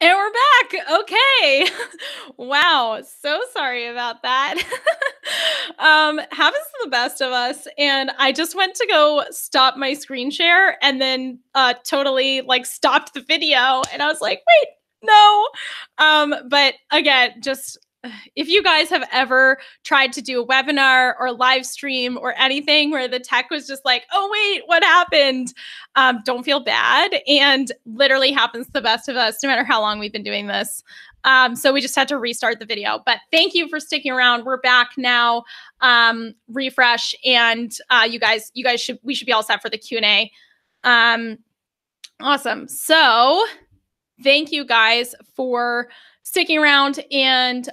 And we're back. Okay. Wow. So sorry about that. Happens to the best of us. And I just went to go stop my screen share and then totally like stopped the video. And I was like, wait, no. But again, just if you guys have ever tried to do a webinar or live stream or anything where the tech was just like, oh, wait, what happened? Don't feel bad. And literally happens to the best of us, no matter how long we've been doing this. So we just had to restart the video. But thank you for sticking around. We're back now. Refresh. And we should be all set for the Q&A. Awesome. So thank you guys for sticking around, and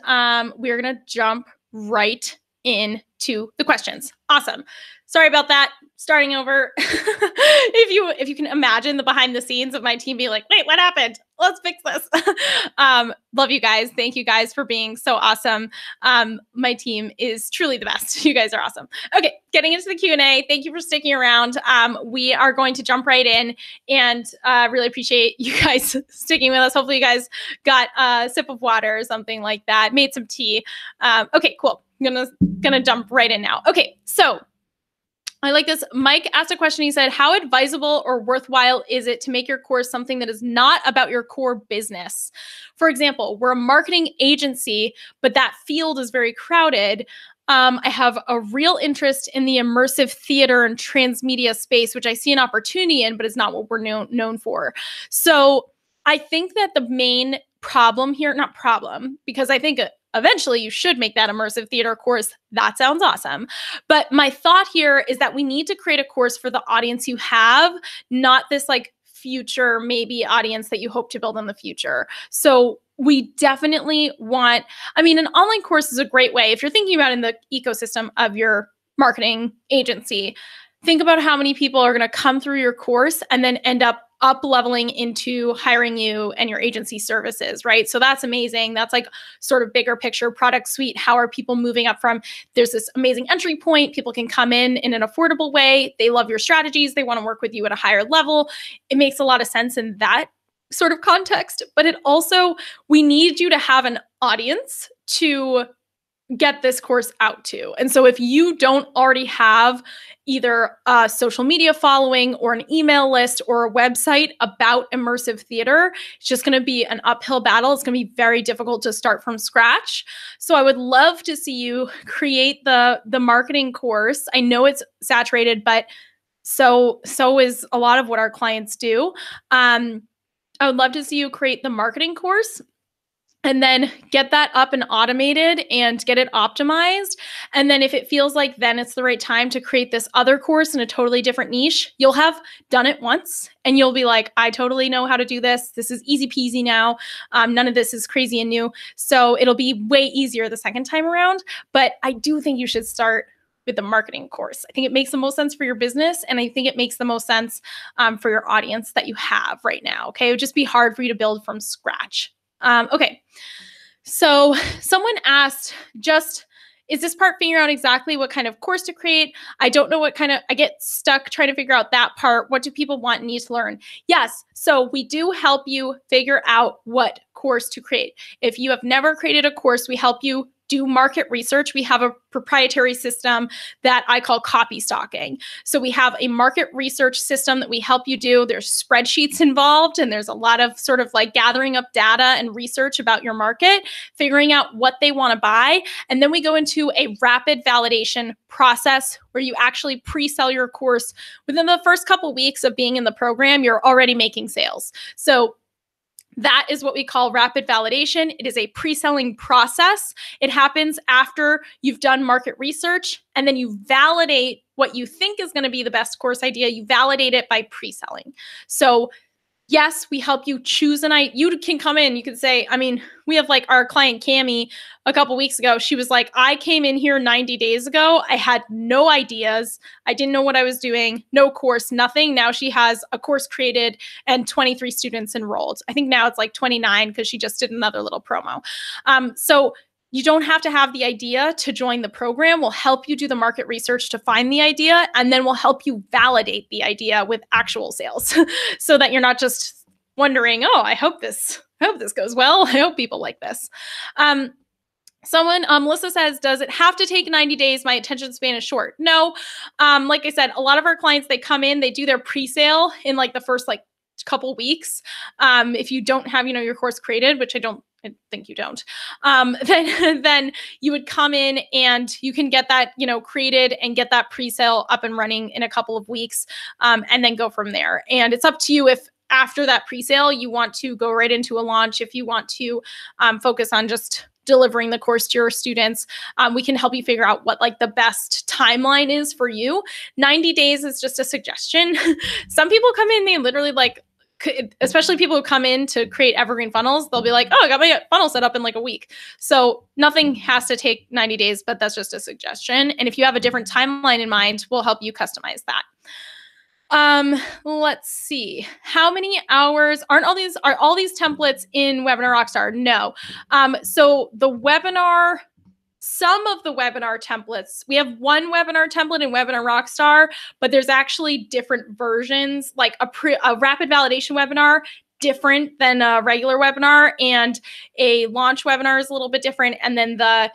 we're gonna jump right into the questions. Awesome. Sorry about that. Starting over. if you can imagine the behind the scenes of my team being like, wait, what happened? Let's fix this. Love you guys. Thank you guys for being so awesome. My team is truly the best. You guys are awesome. Okay, getting into the Q&A. Thank you for sticking around. We are going to jump right in, and really appreciate you guys sticking with us. Hopefully you guys got a sip of water or something like that, made some tea. Okay, cool. I'm gonna jump right in now. Okay, so I like this. Mike asked a question. He said, how advisable or worthwhile is it to make your course something that is not about your core business? For example, we're a marketing agency, but that field is very crowded. I have a real interest in the immersive theater and transmedia space, which I see an opportunity in, but it's not what we're known for. So I think that the main problem here, not problem, because I think eventually you should make that immersive theater course. That sounds awesome. But my thought here is that we need to create a course for the audience you have, not this like future maybe audience that you hope to build in the future. So we definitely want, I mean, an online course is a great way. If you're thinking about in the ecosystem of your marketing agency, think about how many people are going to come through your course and then end up leveling into hiring you and your agency services, right? So that's amazing. That's like sort of bigger picture product suite. How are people moving up from, there's this amazing entry point. People can come in an affordable way. They love your strategies. They want to work with you at a higher level. It makes a lot of sense in that sort of context, but it also, we need you to have an audience to get this course out to. And so if you don't already have either a social media following or an email list or a website about immersive theater, it's just going to be an uphill battle. It's going to be very difficult to start from scratch. So I would love to see you create the marketing course. I know it's saturated, but so is a lot of what our clients do. I would love to see you create the marketing course and then get that up and automated and get it optimized. And then if it feels like then it's the right time to create this other course in a totally different niche, you'll have done it once and you'll be like, I totally know how to do this. This is easy peasy now. None of this is crazy and new. So it'll be way easier the second time around. But I do think you should start with the marketing course. I think it makes the most sense for your business. And I think it makes the most sense for your audience that you have right now. Okay. It would just be hard for you to build from scratch. Okay, so someone asked, is this part figuring out exactly what kind of course to create? I don't know I get stuck trying to figure out that part. What do people want and need to learn? Yes, so we do help you figure out what course to create. If you have never created a course, we help you do market research. We have a proprietary system that I call copy stocking. So we have a market research system that we help you do. There's spreadsheets involved, and there's a lot of sort of like gathering up data and research about your market, figuring out what they want to buy. And then we go into a rapid validation process where you actually pre-sell your course. Within the first couple weeks of being in the program, you're already making sales. So that is what we call rapid validation. It is a pre-selling process. It happens after you've done market research, and then you validate what you think is going to be the best course idea. You validate it by pre-selling. So yes, we help you choose you can come in, you can say, I mean, we have like our client Cami a couple weeks ago. She was like, I came in here 90 days ago. I had no ideas. I didn't know what I was doing. No course, nothing. Now she has a course created and 23 students enrolled. I think now it's like 29 because she just did another little promo. So you don't have to have the idea to join the program. We'll help you do the market research to find the idea, and then we'll help you validate the idea with actual sales so that you're not just wondering, oh, I hope this I hope this goes well. I hope people like this. Melissa says, does it have to take 90 days? My attention span is short. No. Like I said, a lot of our clients, they come in, they do their pre-sale in like the first like couple weeks. If you don't have, your course created, which I think you don't, then you would come in and you can get that, created and get that pre-sale up and running in a couple of weeks, and then go from there. And it's up to you if after that pre-sale, you want to go right into a launch. If you want to focus on just delivering the course to your students, we can help you figure out what like the best timeline is for you. 90 days is just a suggestion. Some people come in, they literally like, especially people who come in to create evergreen funnels, they'll be like, oh, I got my funnel set up in like a week. So nothing has to take 90 days, but that's just a suggestion. And if you have a different timeline in mind, we'll help you customize that. Let's see. How many hours are all these templates in Webinar Rockstar? No. So some of the webinar templates, we have one webinar template in Webinar Rockstar, but there's actually different versions, like a rapid validation webinar, different than a regular webinar, and a launch webinar is a little bit different. And then the,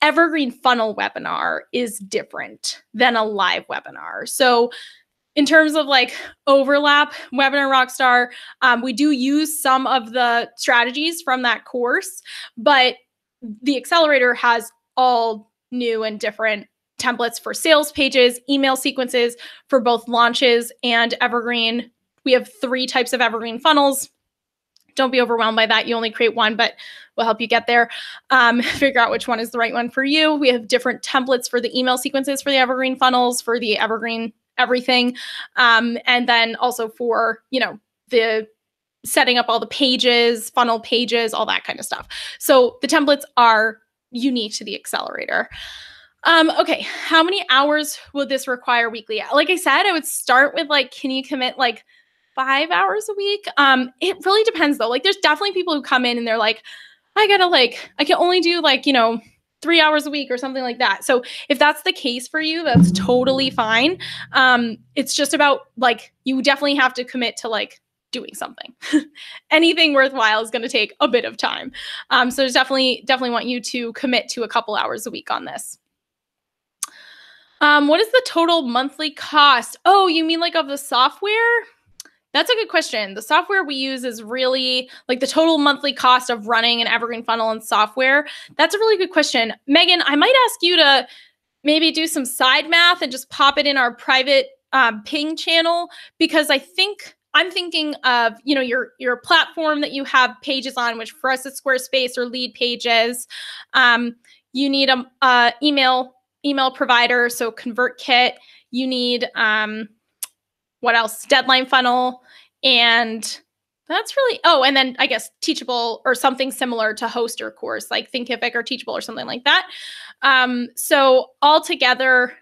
evergreen funnel webinar is different than a live webinar. So in terms of like overlap, Webinar Rockstar, we do use some of the strategies from that course, but the accelerator has all new and different templates for sales pages, email sequences for both launches and evergreen. We have 3 types of evergreen funnels. Don't be overwhelmed by that. You only create one, but we'll help you get there. Figure out which one is the right one for you. We have different templates for the email sequences for the evergreen funnels, for the evergreen everything. And then also for, the setting up all the pages, funnel pages, all that kind of stuff. So the templates are unique to the accelerator. Okay, how many hours would this require weekly? Like I said, I would start with like, can you commit like 5 hours a week? It really depends though. Like there's definitely people who come in and they're like, I can only do like, 3 hours a week or something like that. So if that's the case for you, that's totally fine. It's just about like, you definitely have to commit to like doing something. Anything worthwhile is going to take a bit of time. So definitely want you to commit to a couple hours a week on this. What is the total monthly cost? Oh, you mean like of the software? That's a good question. The software we use is really like the total monthly cost of running an evergreen funnel and software. That's a really good question. Megan, I might ask you to maybe do some side math and just pop it in our private ping channel, because I'm thinking of, your platform that you have pages on, which for us is Squarespace or Lead Pages. You need a email provider, so ConvertKit. You need what else? Deadline Funnel. And that's really, and then I guess Teachable or something similar to host your course, like Thinkific or Teachable or something like that. So altogether,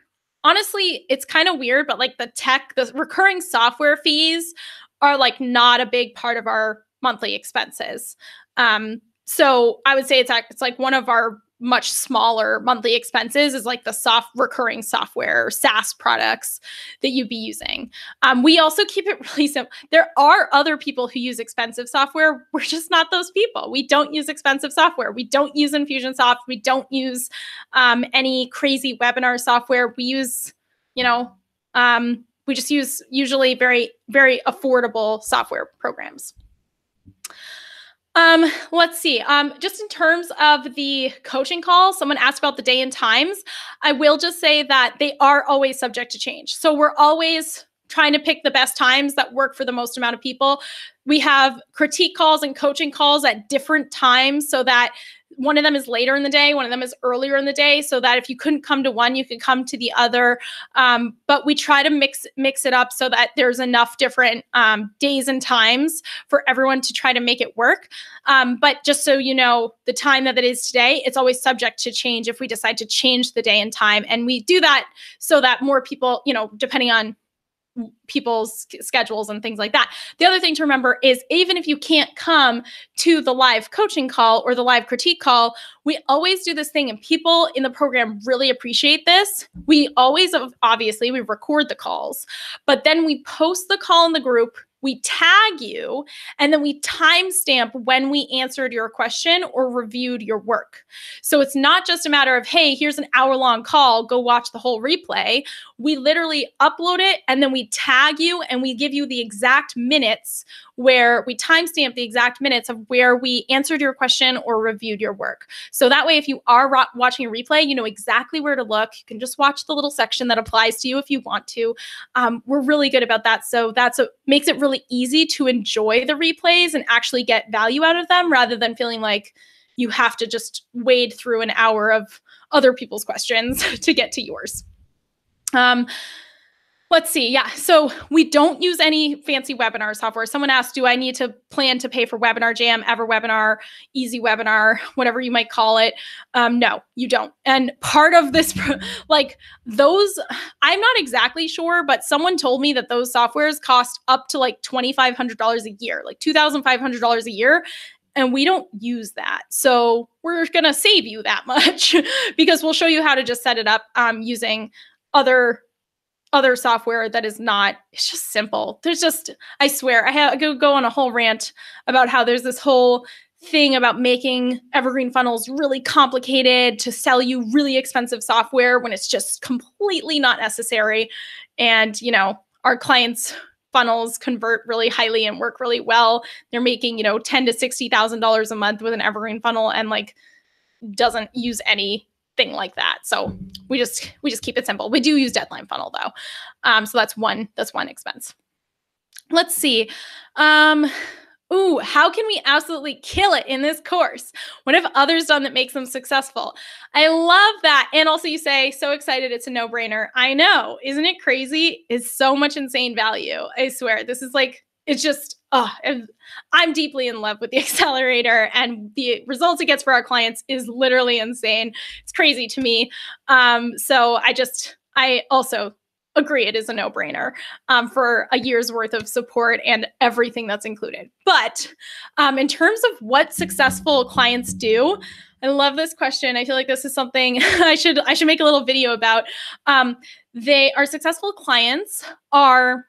honestly, it's kind of weird, but like the recurring software fees are like not a big part of our monthly expenses. So I would say it's like one of our much smaller monthly expenses is like the recurring software or SaaS products that you'd be using. We also keep it really simple. There are other people who use expensive software. We're just not those people. We don't use expensive software. We don't use Infusionsoft. We don't use any crazy webinar software. We use, we just use usually very, very affordable software programs. Let's see. Just in terms of the coaching call, someone asked about the day and times. I will just say that they are always subject to change. So we're always trying to pick the best times that work for the most amount of people. We have critique calls and coaching calls at different times so that one of them is later in the day, one of them is earlier in the day, so that if you couldn't come to one, you could come to the other. But we try to mix it up so that there's enough different days and times for everyone to try to make it work. But just so you know, the time that it is today, it's always subject to change if we decide to change the day and time. And we do that so that more people, depending on people's schedules and things like that. The other thing to remember is even if you can't come to the live coaching call or the live critique call, we always do this thing, and people in the program really appreciate this. We always, obviously, we record the calls, but then we post the call in the group we tag you, and then we timestamp when we answered your question or reviewed your work. So it's not just a matter of, hey, here's an hour-long call, go watch the whole replay. We literally upload it, and then we tag you, and we give you the exact minutes where we timestamp the exact minutes of where we answered your question or reviewed your work. So that way, if you are watching a replay, you know exactly where to look. You can just watch the little section that applies to you if you want to. We're really good about that. So makes it really easy to enjoy the replays and actually get value out of them rather than feeling like you have to just wade through an hour of other people's questions to get to yours. Let's see. Yeah. So we don't use any fancy webinar software. Someone asked, do I need to plan to pay for Webinar Jam, EverWebinar, Easy Webinar, whatever you might call it? No, you don't. And part of this, like those, I'm not exactly sure, but someone told me that those softwares cost up to like $2,500 a year, like $2,500 a year. And we don't use that. So we're going to save you that much because we'll show you how to just set it up using other software that is not, it's just simple. There's just, I swear, I could go on a whole rant about how there's this whole thing about making evergreen funnels really complicated to sell you really expensive software when it's just completely not necessary. And, you know, our clients' funnels convert really highly and work really well. They're making, you know, $10,000 to $60,000 a month with an evergreen funnel and like doesn't use anything like that. So we just keep it simple. We do use Deadline Funnel though. So that's one expense. Let's see. Ooh, how can we absolutely kill it in this course? What have others done that makes them successful? I love that. And also you say, so excited, it's a no-brainer. I know, isn't it crazy? It's so much insane value. I swear, this is like, it's just, I'm deeply in love with the accelerator and the results it gets for our clients is literally insane. It's crazy to me. So I also agree it is a no-brainer for a year's worth of support and everything that's included. But in terms of what successful clients do, I love this question. I feel like this is something I should make a little video about. Our successful clients are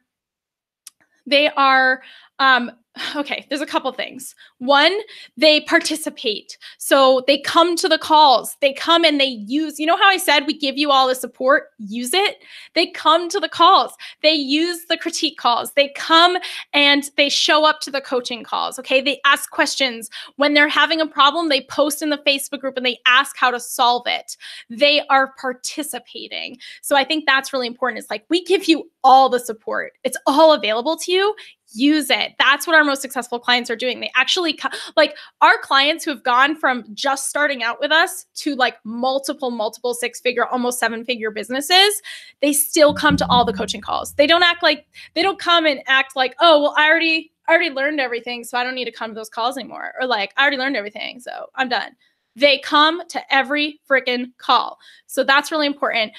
okay, there's a couple things. One, they participate. So they come to the calls. They come and they use, you know how I said we give you all the support, use it? They come to the calls. They use the critique calls. They come and they show up to the coaching calls, okay? They ask questions. When they're having a problem, they post in the Facebook group and they ask how to solve it. They are participating. So I think that's really important. It's like we give you all the support. It's all available to you. Use it. That's what our most successful clients are doing. They actually, like our clients who have gone from just starting out with us to like multiple 6-figure, almost 7-figure businesses, they still come to all the coaching calls. They don't come and act like, oh, well, I already learned everything, so I don't need to come to those calls anymore. Or like, I already learned everything, so I'm done. They come to every freaking call. So that's really important.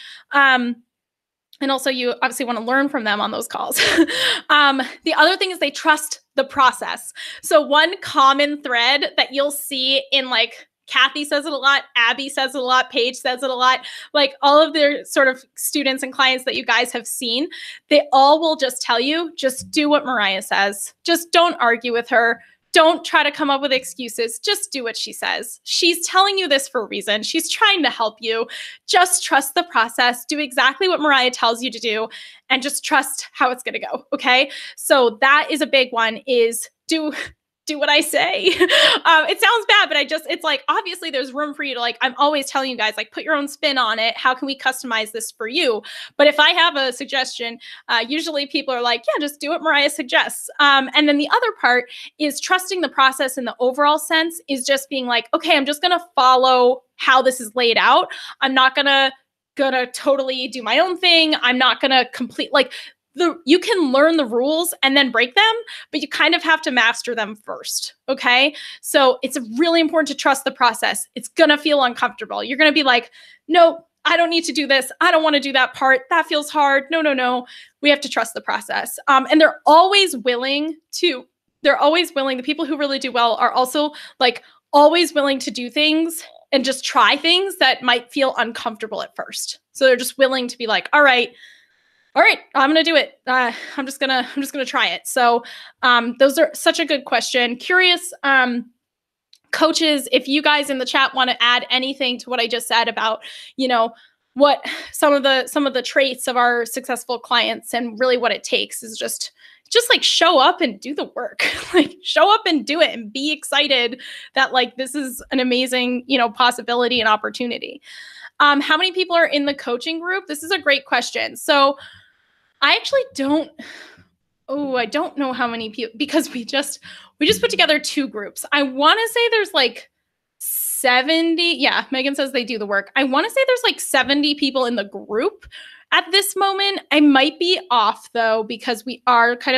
And also you obviously want to learn from them on those calls. The other thing is they trust the process. So one common thread that you'll see in like Kathy says it a lot, Abby says it a lot, Paige says it a lot, like all of their sort of students and clients that you guys have seen, they all will just tell you, just do what Mariah says. Just don't argue with her. Don't try to come up with excuses. Just do what she says. She's telling you this for a reason. She's trying to help you. Just trust the process. Do exactly what Mariah tells you to do and just trust how it's going to go. Okay. So that is a big one, is do what I say. It sounds bad, but it's like, obviously there's room for you to like, I'm always telling you guys, like, put your own spin on it. How can we customize this for you? But if I have a suggestion, usually people are like, yeah, just do what Mariah suggests. And then the other part is trusting the process in the overall sense is just being like, okay, I'm just going to follow how this is laid out. I'm not gonna totally do my own thing. I'm not going to complete like, you can learn the rules and then break them, but you kind of have to master them first, okay? So it's really important to trust the process. It's gonna feel uncomfortable. You're gonna be like, no, I don't need to do this. I don't wanna do that part. That feels hard. No. We have to trust the process. And they're always willing, the people who really do well are also like always willing to do things and just try things that might feel uncomfortable at first. So they're just willing to be like, all right, all right, I'm going to do it. I'm just going to try it. So those are such a good question. Curious, coaches, if you guys in the chat want to add anything to what I just said about, what some of the traits of our successful clients, and really what it takes is just like show up and do the work. Like show up and do it and be excited that like this is an amazing, possibility and opportunity. How many people are in the coaching group? This is a great question. So I actually don't know how many people, because we just put together 2 groups. I want to say there's like 70. Yeah, Megan says they do the work. I want to say there's like 70 people in the group at this moment. I might be off though, because we are kind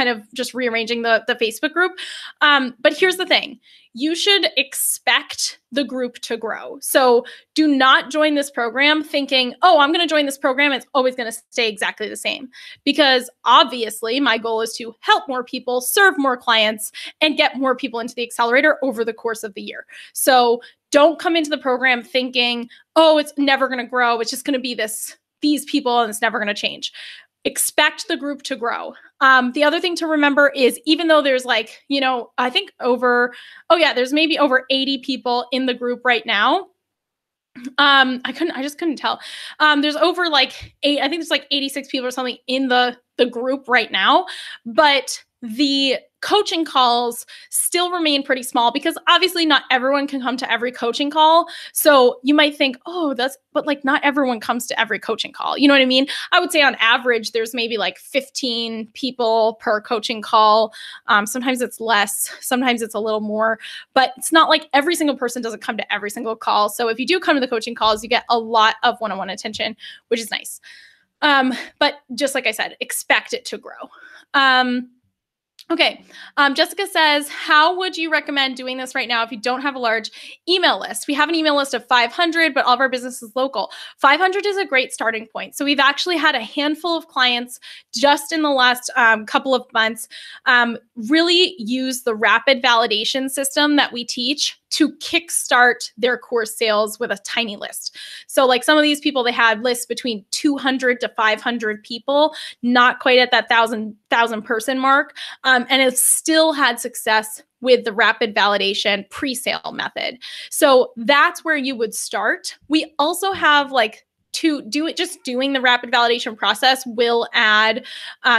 of just rearranging the Facebook group. But here's the thing. You should expect the group to grow. So do not join this program thinking, oh, I'm going to join this program. It's always going to stay exactly the same. Because obviously my goal is to help more people, serve more clients, and get more people into the accelerator over the course of the year. So don't come into the program thinking, oh, it's never going to grow. It's just going to be these people and it's never going to change. Expect the group to grow. The other thing to remember is, even though there's like, I think there's maybe over 80 people in the group right now. I just couldn't tell. There's over like I think there's like 86 people or something in the group right now, but the coaching calls still remain pretty small, because obviously not everyone can come to every coaching call. So you might think, but like not everyone comes to every coaching call. You know what I mean? I would say on average, there's maybe like 15 people per coaching call. Sometimes it's less, sometimes it's a little more, but it's not like every single person doesn't come to every single call. So if you do come to the coaching calls, you get a lot of one-on-one attention, which is nice. But just like I said, expect it to grow. Okay. Jessica says, how would you recommend doing this right now if you don't have a large email list? We have an email list of 500, but all of our business is local. 500 is a great starting point. So we've actually had a handful of clients just in the last couple of months really use the rapid validation system that we teach to kickstart their course sales with a tiny list. So like some of these people, they had lists between 200 to 500 people, not quite at that thousand person mark. And it still had success with the rapid validation pre-sale method. So that's where you would start. We also have like doing the rapid validation process will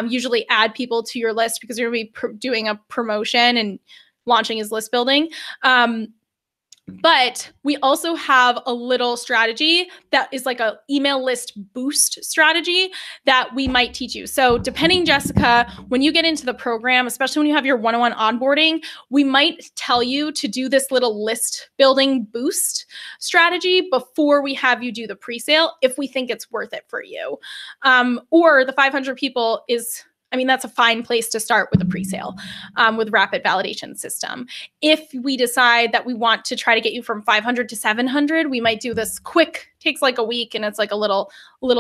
usually add people to your list, because you're going to be doing a promotion and launching his list building. But we also have a little strategy that is like a email list boost strategy that we might teach you. So depending, Jessica, when you get into the program, especially when you have your one-on-one onboarding, we might tell you to do this little list building boost strategy before we have you do the pre-sale, if we think it's worth it for you. Or the 500 people that's a fine place to start with a pre-sale with rapid validation system. If we decide that we want to try to get you from 500 to 700, we might do this quick, takes like a week, and it's like a little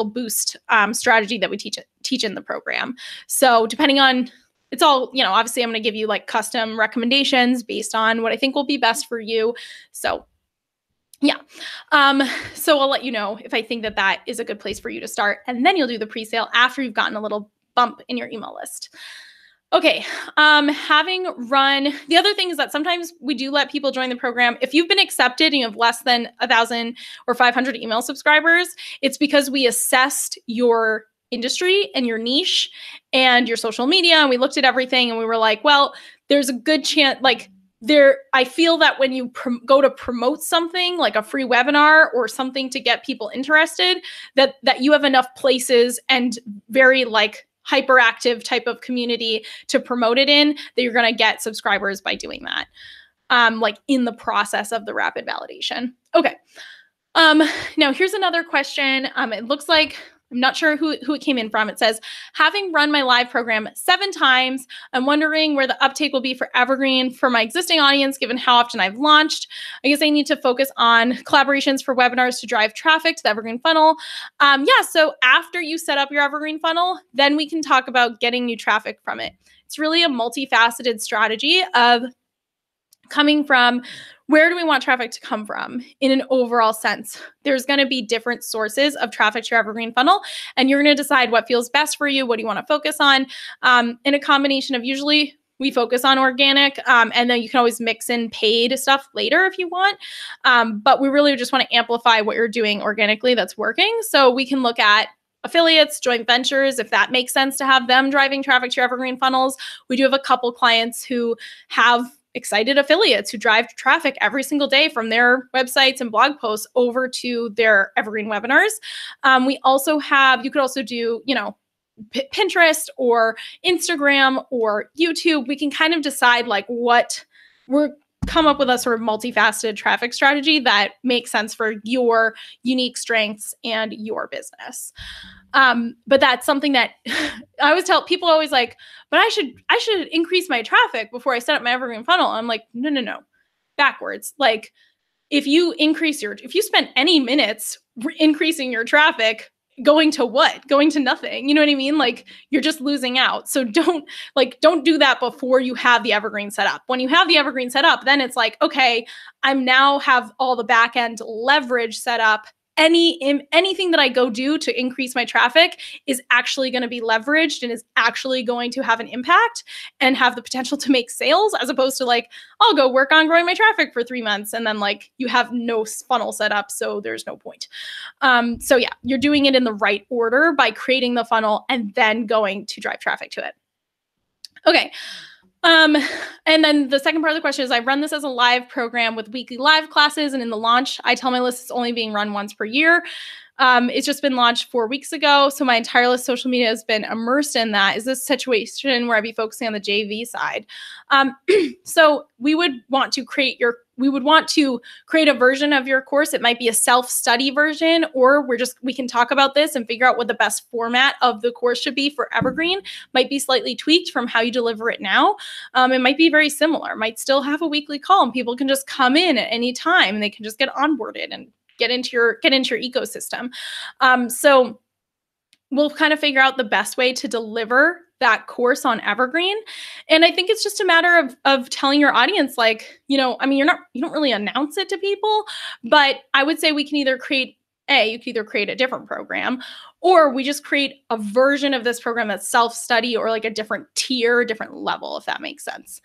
boost strategy that we teach in the program. So depending on, it's all, obviously I'm going to give you like custom recommendations based on what I think will be best for you. So yeah. So I'll let you know if I think that is a good place for you to start. And then you'll do the pre-sale after you've gotten a little bump in your email list. Okay. Having run, the other thing is that sometimes we do let people join the program. If you've been accepted and you have less than 1,000 or 500 email subscribers, it's because we assessed your industry and your niche and your social media. And we looked at everything and we were like, well, there's a good chance, I feel that when you go to promote something like a free webinar or something to get people interested, that you have enough places and very hyperactive type of community to promote it in, that you're going to get subscribers by doing that, in the process of the rapid validation. Okay. Now here's another question. It looks like, I'm not sure who it came in from. It says, having run my live program 7 times, I'm wondering where the uptake will be for Evergreen for my existing audience, given how often I've launched. I guess I need to focus on collaborations for webinars to drive traffic to the Evergreen funnel. So after you set up your Evergreen funnel, then we can talk about getting new traffic from it. It's really a multifaceted strategy of coming from where do we want traffic to come from in an overall sense? There's going to be different sources of traffic to your evergreen funnel, and you're going to decide what feels best for you. What do you want to focus on? In a combination of, usually we focus on organic, and then you can always mix in paid stuff later if you want. But we really just want to amplify what you're doing organically that's working. So we can look at affiliates, joint ventures, if that makes sense to have them driving traffic to your evergreen funnels. We do have a couple clients who have excited affiliates who drive traffic every single day from their websites and blog posts over to their evergreen webinars. We also have, you could also do, Pinterest or Instagram or YouTube. We can kind of decide like what come up with a sort of multifaceted traffic strategy that makes sense for your unique strengths and your business. But that's something that I always tell people, always like, but I should increase my traffic before I set up my evergreen funnel. I'm like, no, backwards. Like if you spend any minutes increasing your traffic, going to what? Going to nothing. You know what I mean? Like you're just losing out. So don't do that before you have the evergreen set up. When you have the evergreen set up, then it's like, okay, I'm now have all the back end leverage set up. Anything that I go do to increase my traffic is actually going to be leveraged and is actually going to have an impact and have the potential to make sales, as opposed to like, I'll go work on growing my traffic for 3 months and then like you have no funnel set up, so there's no point. So yeah, you're doing it in the right order by creating the funnel and then going to drive traffic to it. Okay. And then the second part of the question is, I run this as a live program with weekly live classes. And in the launch, I tell my list it's only being run once per year. It's just been launched 4 weeks ago. So my entire list social media has been immersed in that. Is this a situation where I'd be focusing on the JV side? So we would want to create a version of your course. It might be a self-study version, or we can talk about this and figure out what the best format of the course should be for Evergreen. Might be slightly tweaked from how you deliver it now. It might be very similar. Might still have a weekly call and people can just come in at any time and they can just get onboarded and get into your ecosystem. So we'll kind of figure out the best way to deliver that course on Evergreen. And I think it's just a matter of telling your audience, like, you don't really announce it to people, but I would say we can either create a different program, or we just create a version of this program that's self-study or like a different tier, a different level, if that makes sense.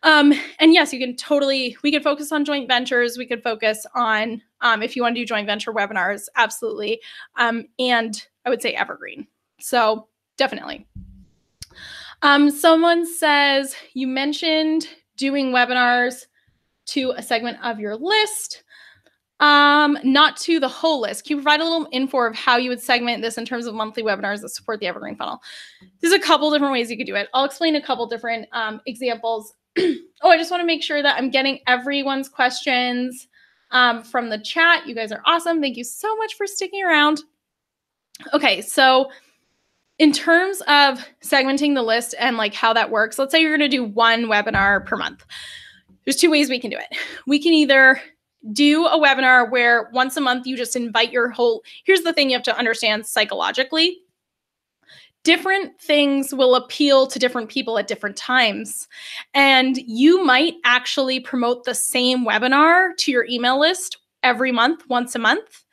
And yes, we could focus on joint ventures. We could focus on, if you want to do joint venture webinars, absolutely. And I would say Evergreen. So definitely. Someone says, you mentioned doing webinars to a segment of your list, not to the whole list. Can you provide a little info of how you would segment this in terms of monthly webinars that support the Evergreen funnel? There's a couple different ways you could do it. I'll explain a couple different examples. Oh, I just want to make sure that I'm getting everyone's questions from the chat. You guys are awesome. Thank you so much for sticking around. Okay, so in terms of segmenting the list and like how that works, let's say you're going to do one webinar per month. There's 2 ways we can do it. We can either do a webinar where once a month you just invite here's the thing you have to understand psychologically. Different things will appeal to different people at different times. And you might actually promote the same webinar to your email list every month, once a month.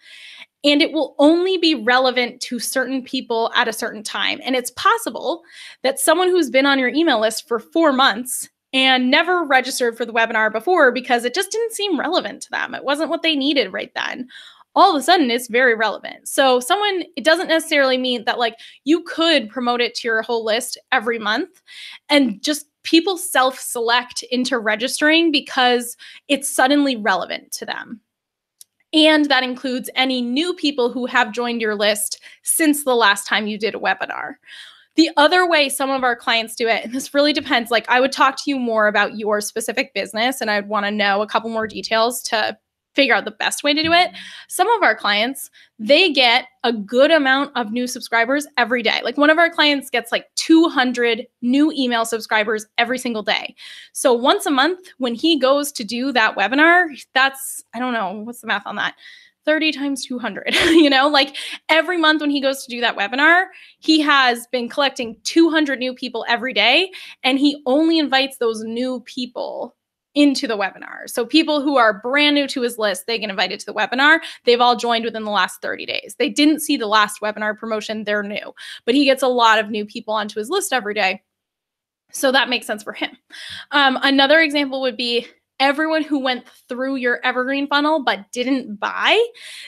And it will only be relevant to certain people at a certain time. And it's possible that someone who's been on your email list for 4 months and never registered for the webinar before because it just didn't seem relevant to them, it wasn't what they needed right then, all of a sudden it's very relevant. So it doesn't necessarily mean that like you could promote it to your whole list every month and just people self-select into registering because it's suddenly relevant to them. And that includes any new people who have joined your list since the last time you did a webinar. The other way some of our clients do it, and this really depends, like I would talk to you more about your specific business and I'd want to know a couple more details to figure out the best way to do it. Some of our clients, they get a good amount of new subscribers every day. Like one of our clients gets like 200 new email subscribers every single day. So once a month when he goes to do that webinar, that's, I don't know, what's the math on that? 30 times 200, like every month when he goes to do that webinar, he has been collecting 200 new people every day. And he only invites those new people into the webinar. So people who are brand new to his list, they get invited to the webinar. They've all joined within the last 30 days. They didn't see the last webinar promotion, they're new, but he gets a lot of new people onto his list every day. So that makes sense for him. Another example would be everyone who went through your evergreen funnel but didn't buy.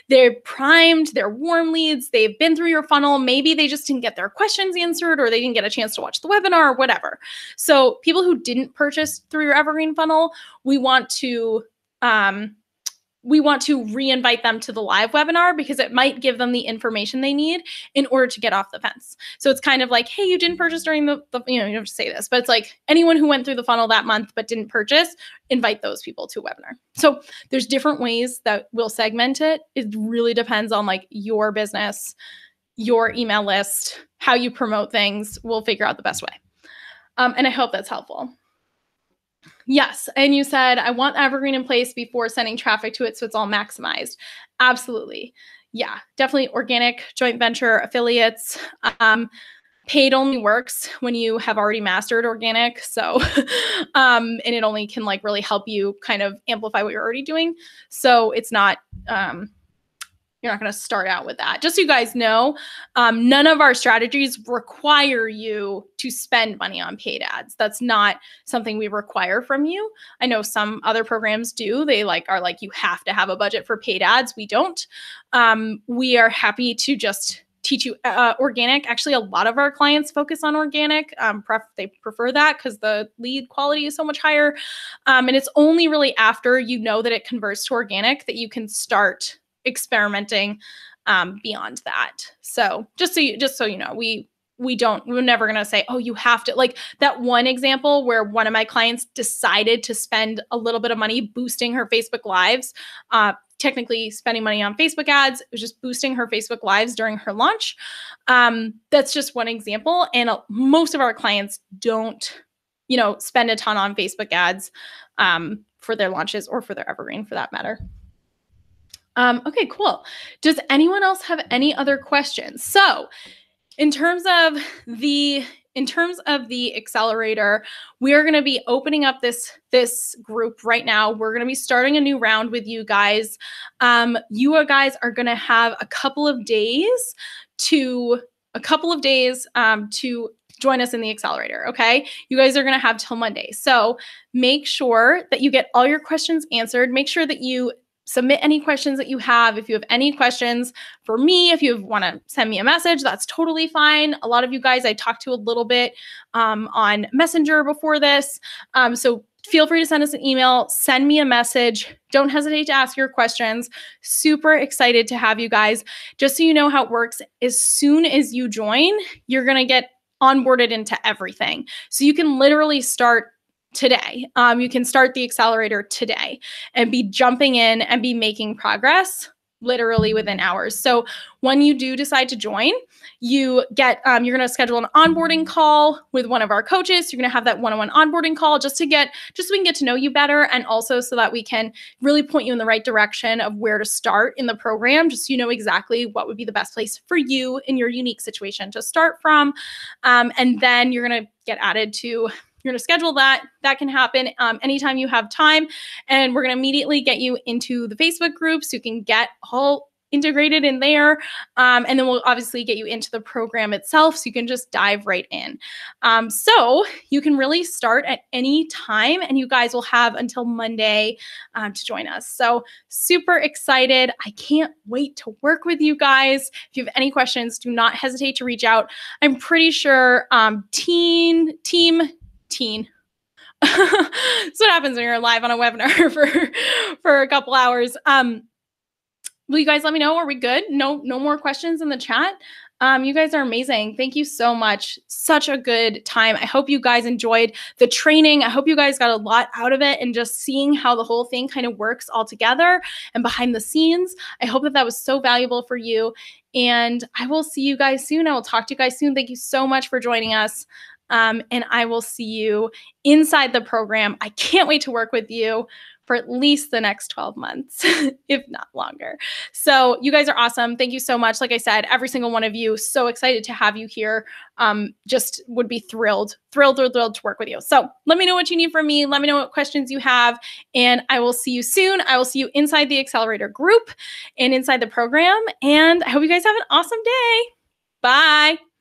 They're primed, they're warm leads, they've been through your funnel. Maybe they just didn't get their questions answered, or they didn't get a chance to watch the webinar, or whatever. So people who didn't purchase through your evergreen funnel, we want to re-invite them to the live webinar, because it might give them the information they need in order to get off the fence. So it's kind of like, hey, you didn't purchase during the you don't have to say this, but it's like anyone who went through the funnel that month but didn't purchase, invite those people to a webinar. So there's different ways that we'll segment it. It really depends on like your business, your email list, how you promote things. We'll figure out the best way. And I hope that's helpful. Yes. And you said, I want evergreen in place before sending traffic to it so it's all maximized. Absolutely. Yeah, definitely organic, joint venture, affiliates. Paid only works when you have already mastered organic. So, and it only can like really help you kind of amplify what you're already doing. So it's not, you're not going to start out with that. Just so you guys know, none of our strategies require you to spend money on paid ads. That's not something we require from you. I know some other programs do. They are like, you have to have a budget for paid ads. We don't. We are happy to just teach you organic. Actually, a lot of our clients focus on organic. They prefer that because the lead quality is so much higher. And it's only really after you know that it converts to organic that you can start experimenting beyond that. So just so you know, we're never going to say, oh, you have to, like that one example where one of my clients decided to spend a little bit of money boosting her Facebook lives, technically spending money on Facebook ads. It was just boosting her Facebook lives during her launch. That's just one example. And most of our clients don't, spend a ton on Facebook ads for their launches or for their evergreen for that matter. Okay, cool. Does anyone else have any other questions? So in terms of the accelerator, we are going to be opening up this group right now. We're going to be starting a new round with you guys. You guys are going to have a couple of days to join us in the accelerator, okay? You guys are going to have till Monday. So make sure that you get all your questions answered. Make sure that you submit any questions that you have. If you have any questions for me, if you want to send me a message, that's totally fine. A lot of you guys I talked to a little bit on Messenger before this. So feel free to send us an email, send me a message. Don't hesitate to ask your questions. Super excited to have you guys. Just so you know how it works, as soon as you join, you're going to get onboarded into everything. So you can literally start today. You can start the accelerator today and be jumping in and be making progress literally within hours. So when you do decide to join, you get, you're going to schedule an onboarding call with one of our coaches. You're going to have that one-on-one onboarding call just so we can get to know you better. And also so that we can really point you in the right direction of where to start in the program, just so you know exactly what would be the best place for you in your unique situation to start from. And then you're going to get added to You're going to schedule that. That can happen anytime you have time. And we're going to immediately get you into the Facebook group so you can get all integrated in there. And then we'll obviously get you into the program itself so you can just dive right in. So you can really start at any time, and you guys will have until Monday to join us. So super excited. I can't wait to work with you guys. If you have any questions, do not hesitate to reach out. I'm pretty sure Team. That's what happens when you're live on a webinar for a couple hours. Will you guys let me know? Are we good? No more questions in the chat. You guys are amazing. Thank you so much. Such a good time. I hope you guys enjoyed the training. I hope you guys got a lot out of it and just seeing how the whole thing kind of works all together and behind the scenes. I hope that was so valuable for you. And I will see you guys soon. I will talk to you guys soon. Thank you so much for joining us. And I will see you inside the program. I can't wait to work with you for at least the next 12 months, if not longer. So you guys are awesome. Thank you so much. Like I said, every single one of you, so excited to have you here. Just would be thrilled to work with you. So let me know what you need from me. Let me know what questions you have, and I will see you soon. I will see you inside the Accelerator group and inside the program. And I hope you guys have an awesome day. Bye.